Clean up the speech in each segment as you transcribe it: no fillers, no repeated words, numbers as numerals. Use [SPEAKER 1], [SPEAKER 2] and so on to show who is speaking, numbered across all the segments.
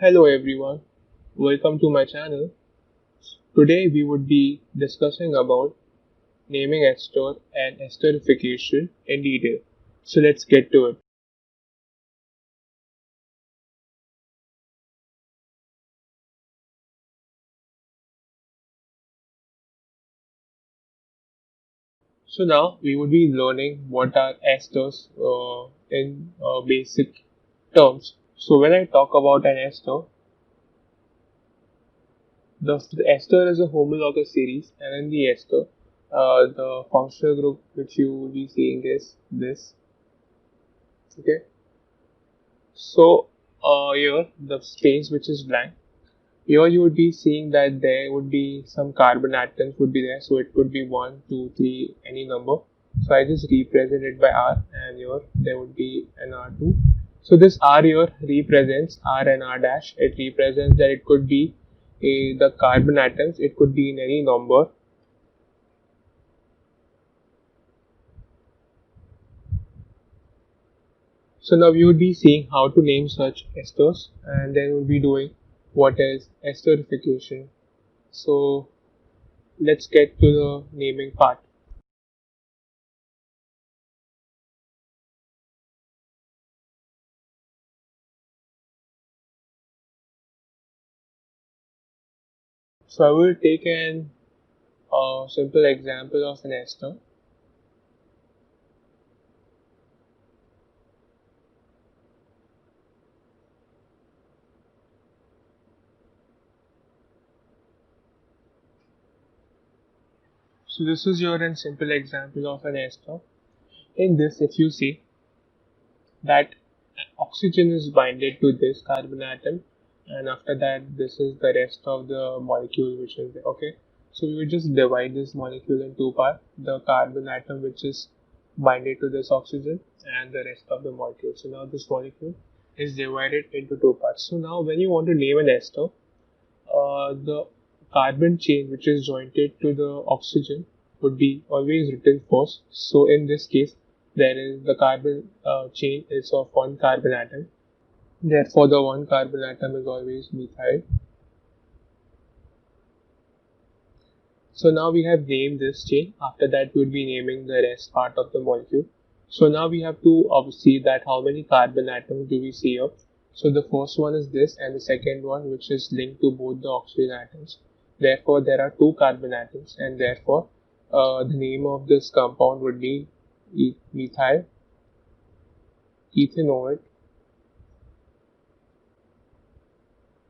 [SPEAKER 1] Hello everyone, welcome to my channel. Today we would be discussing about naming ester and esterification in detail. So let's get to it. So now we would be learning what are esters in basic terms. So when I talk about an ester, the ester is a homologous series, and in the ester, the functional group which you will be seeing is this. Okay. So here the space which is blank. Here you would be seeing that there would be some carbon atoms would be there. So it could be one, two, three, any number. So I just represent it by R, and here there would be an R2. So this R here represents R and R dash. It represents that it could be the carbon atoms. It could be in any number. So now we would be seeing how to name such esters, and then we'll be doing what is esterification. So let's get to the naming part. So I will take an simple example of an ester. So this is your an simple example of an ester. In this, if you see that oxygen is binded to this carbon atom, and after that, this is the rest of the molecule which is there. Okay, so we will just divide this molecule in two parts: the carbon atom which is binded to this oxygen, and the rest of the molecule. So now this molecule is divided into two parts. So now, when you want to name an ester, the carbon chain which is jointed to the oxygen would be always written first. So in this case, there is the carbon chain is of one carbon atom. Therefore, the one carbon atom is always methyl. So now we have named this chain. After that, we would be naming the rest part of the molecule. So now we have to see that how many carbon atoms do we see here. So the first one is this, and the second one which is linked to both the oxygen atoms. Therefore, there are two carbon atoms, and therefore the name of this compound would be methyl ethanoate.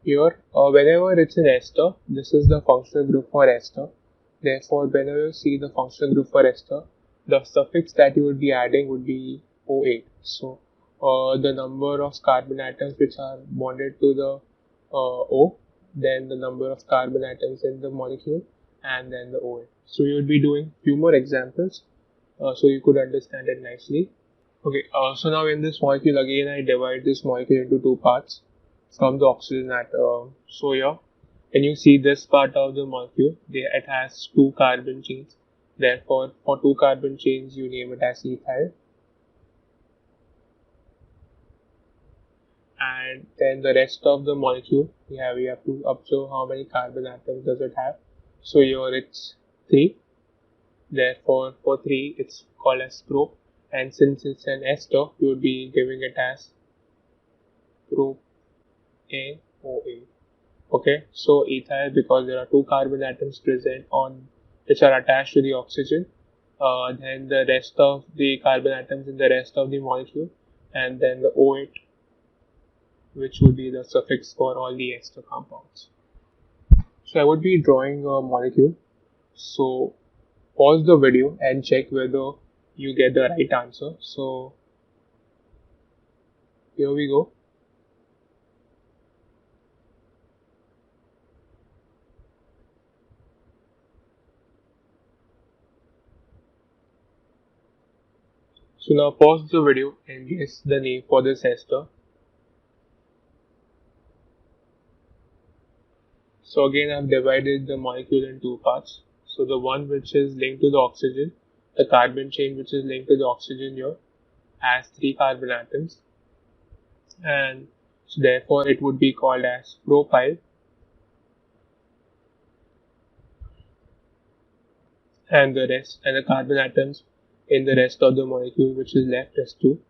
[SPEAKER 1] Here, whenever it's an ester, this is the functional group for ester. Therefore, whenever you see the functional group for ester, the suffix that you would be adding would be O8. So, the number of carbon atoms which are bonded to the O, then the number of carbon atoms in the molecule, and then the OH. So, we would be doing few more examples so you could understand it nicely. Okay, so now in this molecule again, I divide this molecule into two parts from the oxygen atom. So here, when you see this part of the molecule, it has two carbon chains. Therefore, for two carbon chains, you name it as ethyl. And then the rest of the molecule, we have to observe how many carbon atoms does it have. So here it's three. Therefore, for three, it's called as prop. And since it's an ester, you would be giving it as prop AOA. Okay, so ethyl, because there are two carbon atoms present on which are attached to the oxygen, then the rest of the carbon atoms in the rest of the molecule, and then the O8, which would be the suffix for all the ester compounds. So I would be drawing a molecule. So pause the video and check whether you get the right answer. So here we go. So now pause the video and guess the name for this ester. So again, I've divided the molecule in two parts. So the one which is linked to the oxygen, the carbon chain which is linked to the oxygen here, has three carbon atoms. And So therefore it would be called as propyl, and the carbon atoms in the rest of the molecule which is left is 2.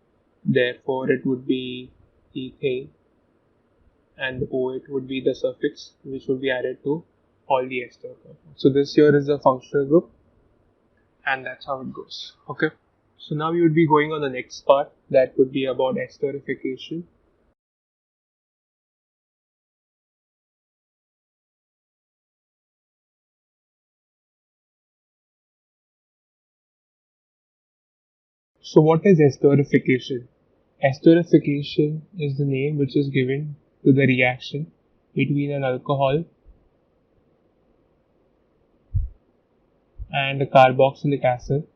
[SPEAKER 1] Therefore it would be ethane, and OH would be the suffix which would be added to all the ester compounds. So this here is the functional group, and that's how it goes. Okay. So now we would be going on the next part, that would be about esterification. So what is esterification? Esterification is the name which is given to the reaction between an alcohol and a carboxylic acid,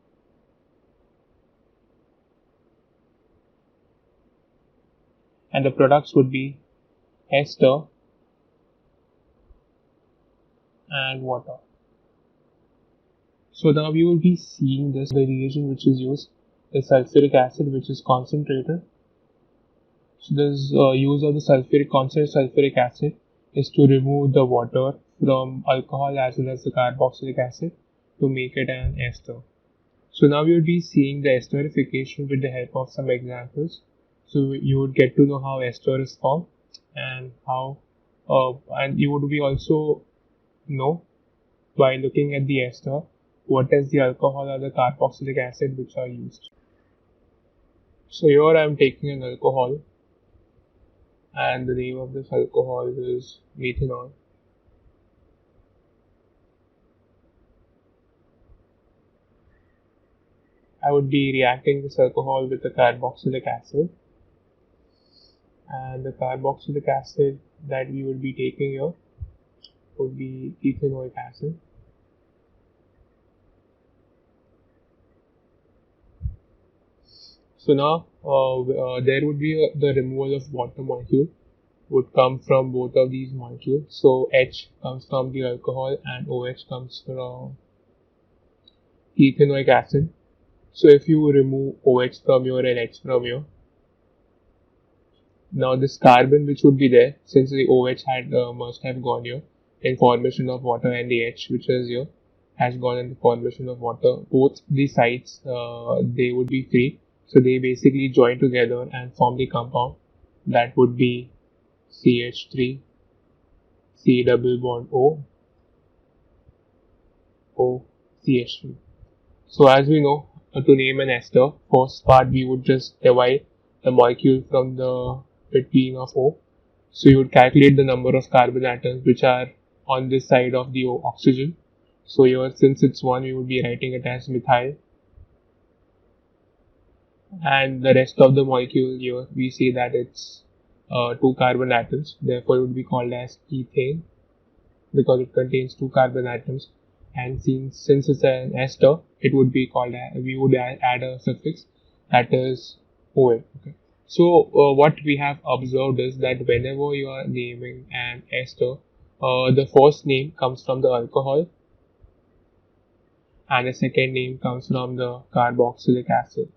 [SPEAKER 1] and the products would be ester and water. So now we will be seeing this, the reagent which is used is sulfuric acid, which is concentrated. So this use of the concentrated sulfuric acid is to remove the water from alcohol as well as the carboxylic acid to make it an ester. So now we will be seeing the esterification with the help of some examples. So you would get to know how ester is formed, and and you would be also know by looking at the ester what is the alcohol or the carboxylic acid which are used. So here I am taking an alcohol, and the name of this alcohol is methanol. I would be reacting this alcohol with the carboxylic acid, and the carboxylic acid that we would be taking here would be ethanoic acid. So now there would be the removal of water molecule would come from both of these molecules. So H comes from the alcohol and OH comes from ethanoic acid. So if you remove OH from here and H from here, now this carbon which would be there, since the OH had must have gone here in formation of water, and the H which is here has gone in the formation of water, both the sides they would be free. So they basically join together and form the compound that would be CH3, C double bond O, O, CH3. So as we know, to name an ester, first part we would just divide the molecule from the between of O. So you would calculate the number of carbon atoms which are on this side of the oxygen. So here, since it's 1, we would be writing it as methyl, and the rest of the molecule here we see that it's 2 carbon atoms. Therefore, it would be called as ethane because it contains 2 carbon atoms. And since it's an ester, it would be called we would add a suffix that is OL. Okay. So what we have observed is that whenever you are naming an ester, the first name comes from the alcohol and the second name comes from the carboxylic acid.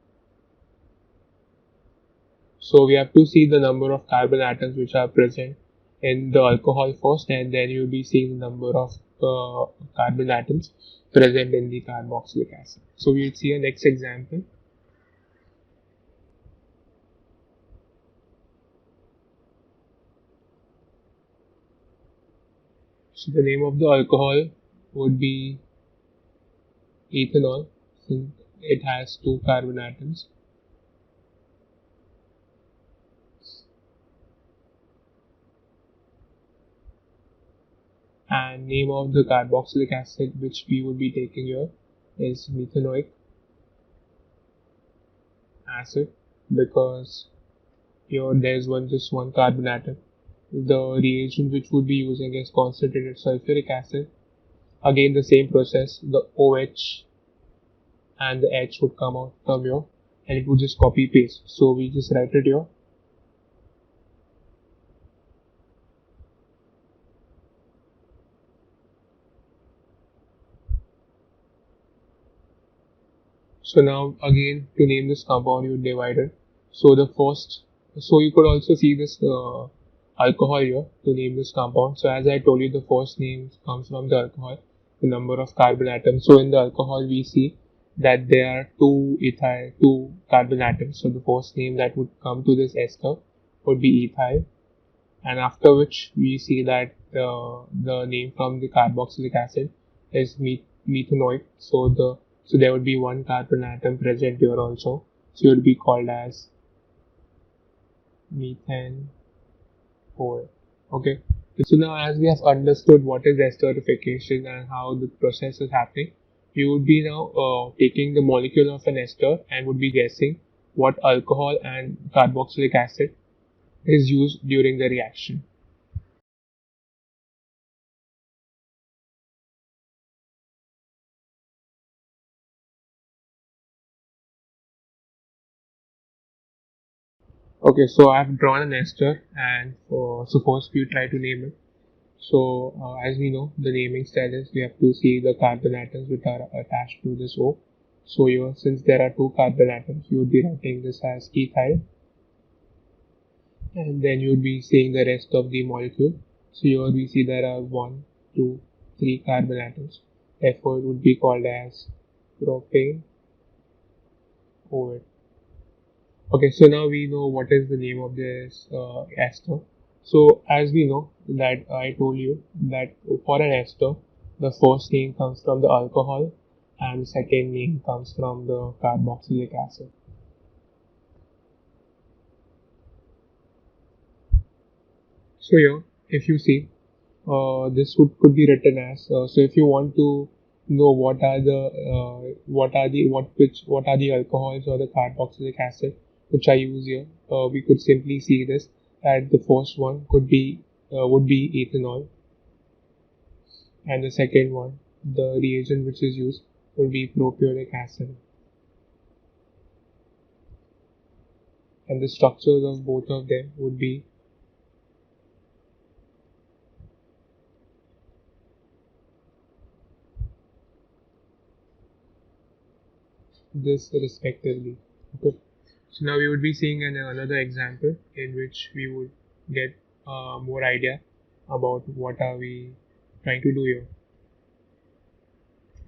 [SPEAKER 1] So we have to see the number of carbon atoms which are present in the alcohol first, and then you'll be seeing the number of carbon atoms present in the carboxylic acid. So we'll see a next example. So the name of the alcohol would be ethanol, since it has 2 carbon atoms. And name of the carboxylic acid which we would be taking here is methanoic acid, because here there's just one carbon atom. The reagent which would be using is concentrated sulfuric acid. Again the same process, the OH and the H would come out from here and it would just copy paste. So we just write it here. So now again to name this compound you divide it. So you could also see this alcohol here to name this compound. So as I told you, the first name comes from the alcohol, the number of carbon atoms. So in the alcohol, we see that there are two carbon atoms. So the first name that would come to this ester would be ethyl, and after which we see that the name from the carboxylic acid is methanoic. So there would be one carbon atom present here also. So it would be called as methane. Okay. So now as we have understood what is esterification and how the process is happening, you would be now taking the molecule of an ester and would be guessing what alcohol and carboxylic acid is used during the reaction. Okay, so I've drawn an ester, and so first we try to name it. So as we know, the naming style is we have to see the carbon atoms which are attached to this O. So here, since there are two carbon atoms, you would be writing this as ethyl, and then you would be seeing the rest of the molecule. So here we see there are one, two, three carbon atoms. Therefore, it would be called as propane OH. Okay, so now we know what is the name of this ester. So as we know that I told you that for an ester, the first name comes from the alcohol and the second name comes from the carboxylic acid. So here, if you see, this could be written as so. If you want to know what are the alcohols or the carboxylic acid which I use here, we could simply see this that the first one would be ethanol, and the second one, the reagent which is used, would be propionic acid, and the structures of both of them would be this respectively. Okay. So now we would be seeing another example in which we would get more idea about what are we trying to do here.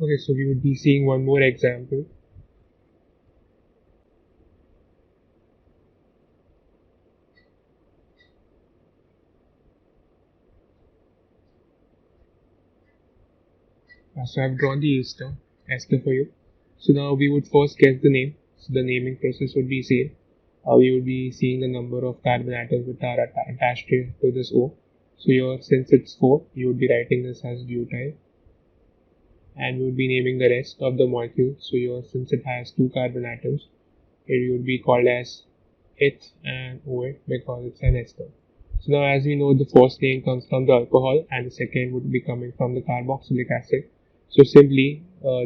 [SPEAKER 1] Okay, so we would be seeing one more example. So I've drawn the ester for you. So now we would first guess the name. So the naming process would be same. We would be seeing the number of carbon atoms which are attached to this O. So here, since it's 4, you would be writing this as butyl, and we would be naming the rest of the molecule. So here, since it has 2 carbon atoms, it would be called as eth and OH because it's an ester. So now as we know, the first name comes from the alcohol and the second would be coming from the carboxylic acid. So simply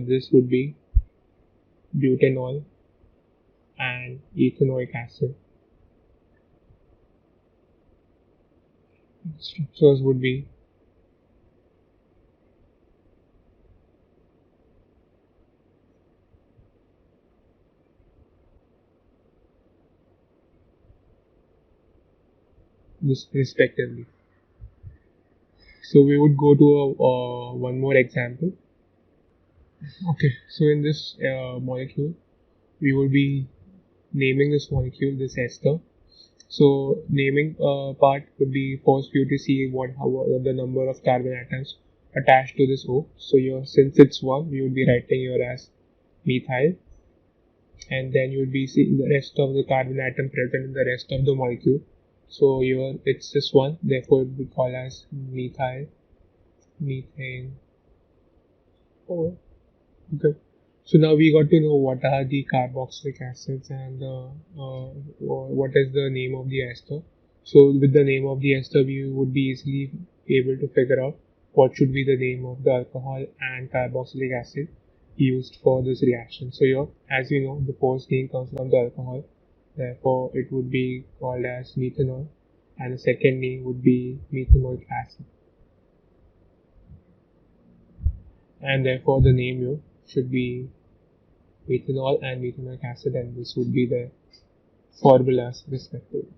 [SPEAKER 1] this would be butanol and ethanoic acid. Structures would be this respectively. So we would go to one more example. Okay, so in this molecule, we would be naming this molecule this ester. So naming part would be first you to see what are the number of carbon atoms attached to this O. So here, since it's one, we would be writing here as methyl, and then you would be seeing the rest of the carbon atom present in the rest of the molecule. So here it's this one, therefore it would be called as methyl, methane. Oh, okay. So now we got to know what are the carboxylic acids and what is the name of the ester. So with the name of the ester, we would be easily able to figure out what should be the name of the alcohol and carboxylic acid used for this reaction. So here, as we know, the first name comes from the alcohol, therefore it would be called as methanol, and the second name would be methanoic acid, and therefore the name here should be methanol and methanoic acid, and this would be the formulas respectively.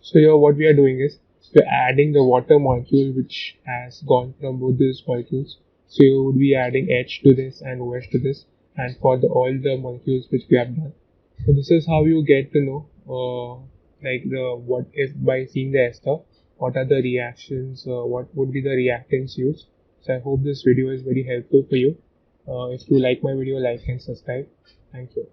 [SPEAKER 1] So here what we are doing is we're adding the water molecule which has gone from both these molecules. So you would be adding H to this and OH to this, and for all the molecules which we have done. So this is how you get to know like the what is by seeing the ester, what are the reactions, what would be the reactants used. So I hope this video is very helpful for you. If you like my video, like and subscribe. Thank you.